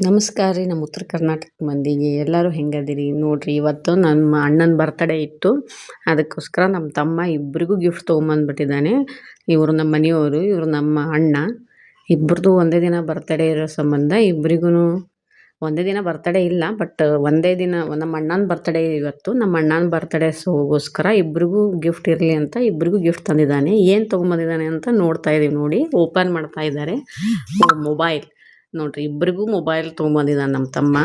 ನಮಸ್ಕಾರ ರೀ. ನಮ್ಮ ಉತ್ತರ ಕರ್ನಾಟಕ ಮಂದಿಗೆ ಎಲ್ಲರೂ ಹೆಂಗದಿರಿ ನೋಡ್ರಿ. ಇವತ್ತು ನಮ್ಮ ಅಣ್ಣನ ಬರ್ತಡೇ ಇತ್ತು. ಅದಕ್ಕೋಸ್ಕರ ನಮ್ಮ ತಮ್ಮ ಇಬ್ಬರಿಗೂ ಗಿಫ್ಟ್ ತೊಗೊಂಬಂದ್ಬಿಟ್ಟಿದ್ದಾನೆ. ಇವರು ನಮ್ಮ ಮನೆಯವರು, ಇವರು ನಮ್ಮ ಅಣ್ಣ. ಇಬ್ಬರದು ಒಂದೇ ದಿನ ಬರ್ತಡೇ ಇರೋ ಸಂಬಂಧ ಇಬ್ಬರಿಗೂ ಒಂದೇ ದಿನ ಬರ್ತಡೇ ಇಲ್ಲ, ಬಟ್ ಒಂದೇ ದಿನ ನಮ್ಮ ಅಣ್ಣನ ಬರ್ತಡೇ ಇವತ್ತು. ನಮ್ಮ ಅಣ್ಣನ ಬರ್ತಡೇಗೋಸ್ಕರ ಇಬ್ಬರಿಗೂ ಗಿಫ್ಟ್ ಇರಲಿ ಅಂತ ಇಬ್ಬರಿಗೂ ಗಿಫ್ಟ್ ತಂದಿದ್ದಾನೆ. ಏನು ತೊಗೊಂಬಂದಿದ್ದಾನೆ ಅಂತ ನೋಡ್ತಾ ಇದ್ದೀವಿ. ನೋಡಿ, ಓಪನ್ ಮಾಡ್ತಾ ಇದ್ದಾರೆ. ಮೊಬೈಲ್ ನೋಡ್ರಿ, ಇಬ್ಬರಿಗೂ ಮೊಬೈಲ್ ತೊಗೊಂಬಂದಿದ್ದಾನೆ ನಮ್ಮ ತಮ್ಮ.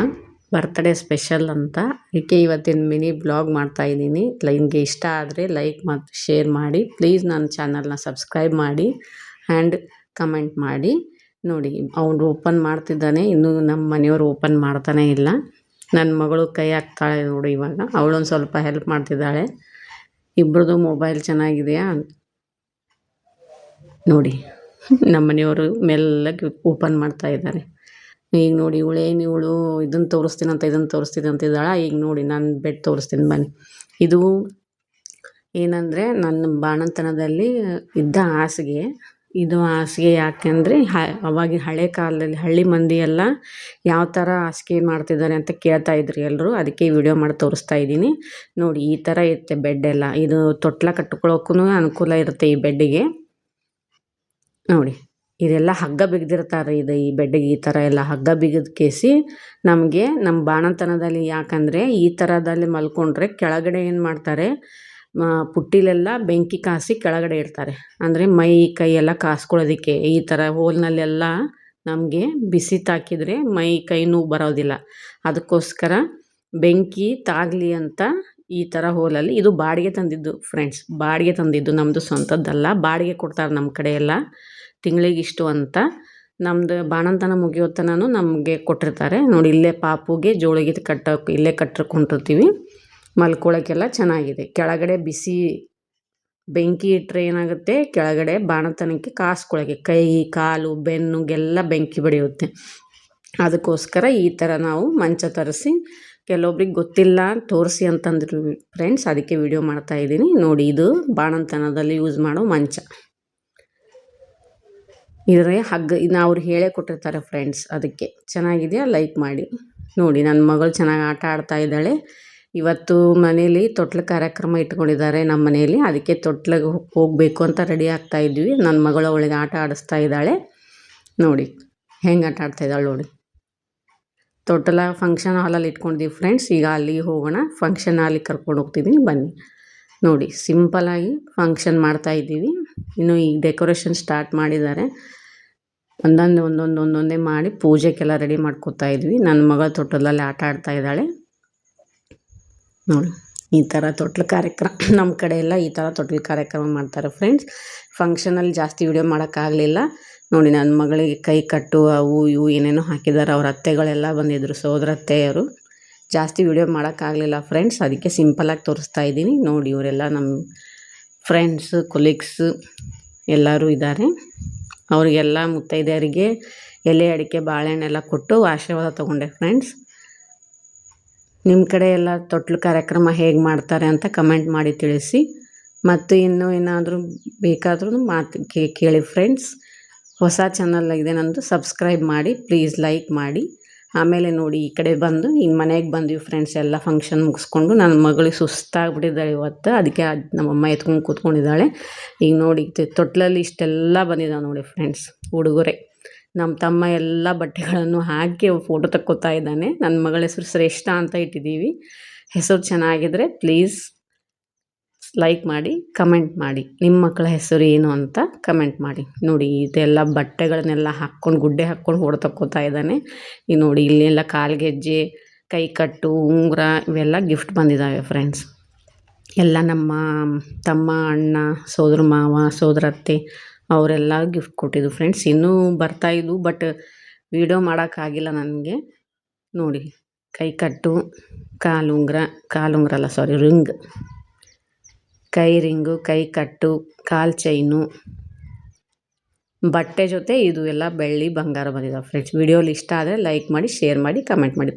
ಬರ್ತಡೇ ಸ್ಪೆಷಲ್ ಅಂತ ಅದಕ್ಕೆ ಇವತ್ತಿನ ಮಿನಿ ಬ್ಲಾಗ್ ಮಾಡ್ತಾ ಇದ್ದೀನಿ. ನಿಮಗೆ ಇಷ್ಟ ಆದರೆ ಲೈಕ್ ಮತ್ತು ಶೇರ್ ಮಾಡಿ. ಪ್ಲೀಸ್ ನನ್ನ ಚಾನಲ್ನ ಸಬ್ಸ್ಕ್ರೈಬ್ ಮಾಡಿ ಆ್ಯಂಡ್ ಕಮೆಂಟ್ ಮಾಡಿ. ನೋಡಿ, ಅವನು ಓಪನ್ ಮಾಡ್ತಿದ್ದಾನೆ. ಇನ್ನೂ ನಮ್ಮ ಮನೆಯವರು ಓಪನ್ ಮಾಡ್ತಾನೇ ಇಲ್ಲ. ನನ್ನ ಮಗಳು ಕೈ ಹಾಕ್ತಾಳೆ ನೋಡಿ. ಇವಾಗ ಅವಳೊಂದು ಸ್ವಲ್ಪ ಹೆಲ್ಪ್ ಮಾಡ್ತಿದ್ದಾಳೆ. ಇಬ್ಬರದು ಮೊಬೈಲ್ ಚೆನ್ನಾಗಿದೆಯಾ ನೋಡಿ. ನಮ್ಮ ಮನೆಯವರು ಮೆಲ್ಲಗೆ ಓಪನ್ ಮಾಡ್ತಾ ಇದ್ದಾರೆ. ಈಗ ನೋಡಿ, ಇವಳು ಇದನ್ನು ತೋರಿಸ್ತೀನಿ ಅಂತಿದ್ದಾಳೆ. ಈಗ ನೋಡಿ, ನಾನು ಬೆಡ್ ತೋರಿಸ್ತೀನಿ ಬನ್ನಿ. ಇದು ಏನಂದರೆ ನನ್ನ ಬಾಣಂತನದಲ್ಲಿ ಇದ್ದ ಹಾಸಿಗೆ. ಇದು ಹಾಸಿಗೆ ಯಾಕೆಂದರೆ ಅವಾಗ ಹಳೆ ಕಾಲದಲ್ಲಿ ಹಳ್ಳಿ ಮಂದಿ ಎಲ್ಲ ಯಾವ ಥರ ಹಾಸಿಗೆ ಮಾಡ್ತಿದ್ದಾರೆ ಅಂತ ಕೇಳ್ತಾ ಇದ್ರು ಎಲ್ಲರೂ. ಅದಕ್ಕೆ ವಿಡಿಯೋ ಮಾಡಿ ತೋರಿಸ್ತಾ ಇದ್ದೀನಿ. ನೋಡಿ, ಈ ಥರ ಇರುತ್ತೆ ಬೆಡ್ ಎಲ್ಲ. ಇದು ತೊಟ್ಲ ಕಟ್ಕೊಳ್ಳೋಕ್ಕೂ ಅನುಕೂಲ ಇರುತ್ತೆ ಈ ಬೆಡ್ಡಿಗೆ. ನೋಡಿ, ಇದೆಲ್ಲ ಹಗ್ಗ ಬಿಗಿದಿರ್ತಾರೆ. ಈ ಬೆಡ್ಡಿಗೆ ಈ ಥರ ಎಲ್ಲ ಹಗ್ಗ ಬಿಗಿದ ಕೇಸಿ ನಮಗೆ ನಮ್ಮ ಬಾಣಂತನದಲ್ಲಿ, ಯಾಕಂದರೆ ಈ ಥರದಲ್ಲಿ ಮಲ್ಕೊಂಡ್ರೆ ಕೆಳಗಡೆ ಏನು ಮಾಡ್ತಾರೆ, ಪುಟ್ಟಿಲೆಲ್ಲ ಬೆಂಕಿ ಕಾಸಿ ಕೆಳಗಡೆ ಇಡ್ತಾರೆ. ಅಂದರೆ ಮೈ ಕೈ ಎಲ್ಲ ಕಾಸ್ಕೊಳ್ಳೋದಕ್ಕೆ. ಈ ಥರ ಹೋಲ್ನಲ್ಲೆಲ್ಲ ನಮಗೆ ಬಿಸಿ ತಾಕಿದರೆ ಮೈ ಕೈ ನೋವು ಬರೋದಿಲ್ಲ. ಅದಕ್ಕೋಸ್ಕರ ಬೆಂಕಿ ತಾಗಲಿ ಅಂತ ಈ ಥರ ಹೋಲಲ್ಲಿ. ಇದು ಬಾಡಿಗೆ ತಂದಿದ್ದು ಫ್ರೆಂಡ್ಸ್, ಬಾಡಿಗೆ ತಂದಿದ್ದು, ನಮ್ಮದು ಸ್ವಂತದ್ದಲ್ಲ. ಬಾಡಿಗೆ ಕೊಡ್ತಾರೆ ನಮ್ಮ ಕಡೆ ಎಲ್ಲ, ತಿಂಗಳಿಗಿಷ್ಟು ಅಂತ. ನಮ್ಮದು ಬಾಣಂತನ ಮುಗಿಯೋ ತನಕ ನಮಗೆ ಕೊಟ್ಟಿರ್ತಾರೆ. ನೋಡಿ, ಇಲ್ಲೇ ಪಾಪುಗೆ ಜೋಳಿಗೆ ಕಟ್ಟೋಕೆ ಇಲ್ಲೇ ಕಟ್ಟಿಕೊಂಡಿರ್ತೀವಿ. ಮಲ್ಕೊಳ್ಳೋಕ್ಕೆಲ್ಲ ಚೆನ್ನಾಗಿದೆ. ಕೆಳಗಡೆ ಬಿಸಿ ಬೆಂಕಿ ಇಟ್ಟರೆ ಏನಾಗುತ್ತೆ, ಕೆಳಗಡೆ ಬಾಣಂತನಕ್ಕೆ ಕಾಸ್ಕೊಳ್ಳೋಕ್ಕೆ ಕೈ ಕಾಲು ಬೆನ್ನುಗೆಲ್ಲ ಬೆಂಕಿ ಬಡಿಯುತ್ತೆ. ಅದಕ್ಕೋಸ್ಕರ ಈ ಥರ ನಾವು ಮಂಚ ತರಿಸಿ, ಕೆಲವೊಬ್ರಿಗೆ ಗೊತ್ತಿಲ್ಲ ತೋರಿಸಿ ಅಂತಂದ್ರು ಫ್ರೆಂಡ್ಸ್, ಅದಕ್ಕೆ ವಿಡಿಯೋ ಮಾಡ್ತಾಯಿದ್ದೀನಿ. ನೋಡಿ, ಇದು ಬಾಣಂತನದಲ್ಲಿ ಯೂಸ್ ಮಾಡೋ ಮಂಚ. ಇದ್ರೆ ಹಗ್ಗ ಇದನ್ನ ಅವ್ರು ಹೇಳೇ ಕೊಟ್ಟಿರ್ತಾರೆ ಫ್ರೆಂಡ್ಸ್. ಅದಕ್ಕೆ ಚೆನ್ನಾಗಿದೆಯಾ, ಲೈಕ್ ಮಾಡಿ. ನೋಡಿ, ನನ್ನ ಮಗಳು ಚೆನ್ನಾಗಿ ಆಟ ಆಡ್ತಾ ಇದ್ದಾಳೆ. ಇವತ್ತು ಮನೇಲಿ ತೊಟ್ಲ ಕಾರ್ಯಕ್ರಮ ಇಟ್ಕೊಂಡಿದ್ದಾರೆ ನಮ್ಮ ಮನೆಯಲ್ಲಿ. ಅದಕ್ಕೆ ತೊಟ್ಲಿಗೆ ಹೋಗಬೇಕು ಅಂತ ರೆಡಿ ಆಗ್ತಾ ಇದ್ವಿ. ನನ್ನ ಮಗಳು ಅವಳಿಗೆ ಆಟ ಆಡಿಸ್ತಾ ಇದ್ದಾಳೆ. ನೋಡಿ ಹೆಂಗೆ ಆಟ ಆಡ್ತಾ ಇದ್ದಾಳೆ ನೋಡಿ. ತೊಟ್ಲ ಫಂಕ್ಷನ್ ಹಾಲಲ್ಲಿ ಇಟ್ಕೊಂಡಿದ್ದೀವಿ ಫ್ರೆಂಡ್ಸ್. ಈಗ ಅಲ್ಲಿಗೆ ಹೋಗೋಣ. ಫಂಕ್ಷನ್ ಹಾಲಿಗೆ ಕರ್ಕೊಂಡು ಹೋಗ್ತಿದ್ದೀನಿ ಬನ್ನಿ. ನೋಡಿ, ಸಿಂಪಲಾಗಿ ಫಂಕ್ಷನ್ ಮಾಡ್ತಾ ಇದ್ದೀವಿ. ಇನ್ನು ಈಗ ಡೆಕೋರೇಷನ್ ಸ್ಟಾರ್ಟ್ ಮಾಡಿದ್ದಾರೆ. ಒಂದೊಂದೇ ಮಾಡಿ ಪೂಜೆಗೆಲ್ಲ ರೆಡಿ ಮಾಡ್ಕೋತಾ ಇದ್ವಿ. ನನ್ನ ಮಗಳ ತೊಟ್ಟಲಲ್ಲಿ ಆಟ ಆಡ್ತಾ ಇದ್ದಾಳೆ. ನೋಡಿ, ಈ ಥರ ತೊಟ್ಲು ಕಾರ್ಯಕ್ರಮ ನಮ್ಮ ಕಡೆ ಎಲ್ಲ ಈ ಥರ ತೊಟ್ಲು ಕಾರ್ಯಕ್ರಮ ಮಾಡ್ತಾರೆ ಫ್ರೆಂಡ್ಸ್. ಫಂಕ್ಷನಲ್ಲಿ ಜಾಸ್ತಿ ವಿಡಿಯೋ ಮಾಡೋಕ್ಕಾಗಲಿಲ್ಲ. ನೋಡಿ, ನನ್ನ ಮಗಳಿಗೆ ಕೈ ಕಟ್ಟು ಅವು ಇವು ಏನೇನೋ ಹಾಕಿದ್ದಾರೆ. ಅವ್ರ ಅತ್ತೆಗಳೆಲ್ಲ ಬಂದಿದ್ದರು, ಸೋದರತ್ತೆಯರು. ಜಾಸ್ತಿ ವಿಡಿಯೋ ಮಾಡೋಕ್ಕಾಗಲಿಲ್ಲ ಫ್ರೆಂಡ್ಸ್. ಅದಕ್ಕೆ ಸಿಂಪಲಾಗಿ ತೋರಿಸ್ತಾ ಇದ್ದೀನಿ. ನೋಡಿ, ಇವರೆಲ್ಲ ನಮ್ಮ ಫ್ರೆಂಡ್ಸ್ ಕೊಲೀಗ್ಸ್ ಎಲ್ಲರೂ ಇದ್ದಾರೆ. ಅವರಿಗೆಲ್ಲ ಮುತ್ತೈದೆಯರಿಗೆ ಎಲೆ ಅಡಿಕೆ ಬಾಳೆಹಣ್ಣೆಲ್ಲ ಕೊಟ್ಟು ಆಶೀರ್ವಾದ ತೊಗೊಂಡೆ ಫ್ರೆಂಡ್ಸ್. ನಿಮ್ಮ ಕಡೆ ಎಲ್ಲ ತೊಟ್ಲು ಕಾರ್ಯಕ್ರಮ ಹೇಗೆ ಮಾಡ್ತಾರೆ ಅಂತ ಕಮೆಂಟ್ ಮಾಡಿ ತಿಳಿಸಿ. ಮತ್ತು ಇನ್ನೂ ಏನಾದರೂ ಬೇಕಾದ್ರೂ ಕೇಳಿ ಫ್ರೆಂಡ್ಸ್. ಹೊಸ ಚಾನಲ್ ಇದೆ ನಂದು, ಸಬ್ಸ್ಕ್ರೈಬ್ ಮಾಡಿ ಪ್ಲೀಸ್, ಲೈಕ್ ಮಾಡಿ. ಆಮೇಲೆ ನೋಡಿ, ಈ ಕಡೆ ಬಂದು ಈಗ ಮನೆಗೆ ಬಂದ್ವಿ ಫ್ರೆಂಡ್ಸ್. ಎಲ್ಲ ಫಂಕ್ಷನ್ ಮುಗಿಸ್ಕೊಂಡು ನನ್ನ ಮಗಳಿಗೆ ಸುಸ್ತಾಗ್ಬಿಟ್ಟಿದ್ದಾಳೆ ಇವತ್ತು. ಅದಕ್ಕೆ ನಮ್ಮಮ್ಮ ಎತ್ಕೊಂಡು ಕೂತ್ಕೊಂಡಿದ್ದಾಳೆ. ಈಗ ನೋಡಿ, ತೊಟ್ಲಲ್ಲಿ ಇಷ್ಟೆಲ್ಲ ಬಂದಿದ್ದಾವೆ ನೋಡಿ ಫ್ರೆಂಡ್ಸ್, ಉಡುಗೊರೆ. ನಮ್ಮ ತಮ್ಮ ಎಲ್ಲ ಬಟ್ಟೆಗಳನ್ನು ಹಾಕಿ ಫೋಟೋ ತಕ್ಕೋತಾ ಇದ್ದಾನೆ. ನನ್ನ ಮಗಳ ಹೆಸರು ಶ್ರೇಷ್ಠ ಅಂತ ಇಟ್ಟಿದ್ದೀವಿ. ಹೆಸರು ಚೆನ್ನಾಗಿದ್ರೆ ಪ್ಲೀಸ್ ಲೈಕ್ ಮಾಡಿ, ಕಮೆಂಟ್ ಮಾಡಿ. ನಿಮ್ಮ ಮಕ್ಕಳ ಹೆಸರು ಏನು ಅಂತ ಕಮೆಂಟ್ ಮಾಡಿ. ನೋಡಿ, ಇದೆಲ್ಲ ಬಟ್ಟೆಗಳನ್ನೆಲ್ಲ ಹಾಕ್ಕೊಂಡು ಗುಡ್ಡೆ ಹಾಕ್ಕೊಂಡು ಫೋಟೋ ತಕ್ಕೋತಾ ಇದ್ದಾನೆ. ಈಗ ನೋಡಿ, ಇಲ್ಲೆಲ್ಲ ಕಾಲ್ಗೆಜ್ಜೆ, ಕೈ ಕಟ್ಟು, ಉಂಗುರ ಇವೆಲ್ಲ ಗಿಫ್ಟ್ ಬಂದಿದ್ದಾವೆ ಫ್ರೆಂಡ್ಸ್. ಎಲ್ಲ ನಮ್ಮ ತಮ್ಮ, ಅಣ್ಣ, ಸೋದರ ಮಾವ, ಸೋದರತ್ತೆ ಅವರೆಲ್ಲ ಗಿಫ್ಟ್ ಕೊಟ್ಟಿದ್ದು ಫ್ರೆಂಡ್ಸ್. ಇನ್ನೂ ಬರ್ತಾಯಿದ್ವು, ಬಟ್ ವಿಡಿಯೋ ಮಾಡೋಕ್ಕಾಗಿಲ್ಲ ನನಗೆ. ನೋಡಿ, ಕೈ ಕಟ್ಟು, ಕಾಲುಂಗುರ ಅಲ್ಲ ಸಾರಿ, ರಿಂಗ್, ಕೈ ರಿಂಗು, ಕೈ ಕಟ್ಟು, ಕಾಲು ಚೈನು, ಬಟ್ಟೆ ಜೊತೆ ಇದು ಎಲ್ಲ ಬೆಳ್ಳಿ ಬಂಗಾರ ಬಂದಿದ್ದಾವೆ ಫ್ರೆಂಡ್ಸ್. ವಿಡಿಯೋಲಿ ಇಷ್ಟ ಆದರೆ ಲೈಕ್ ಮಾಡಿ, ಶೇರ್ ಮಾಡಿ, ಕಮೆಂಟ್ ಮಾಡಿ.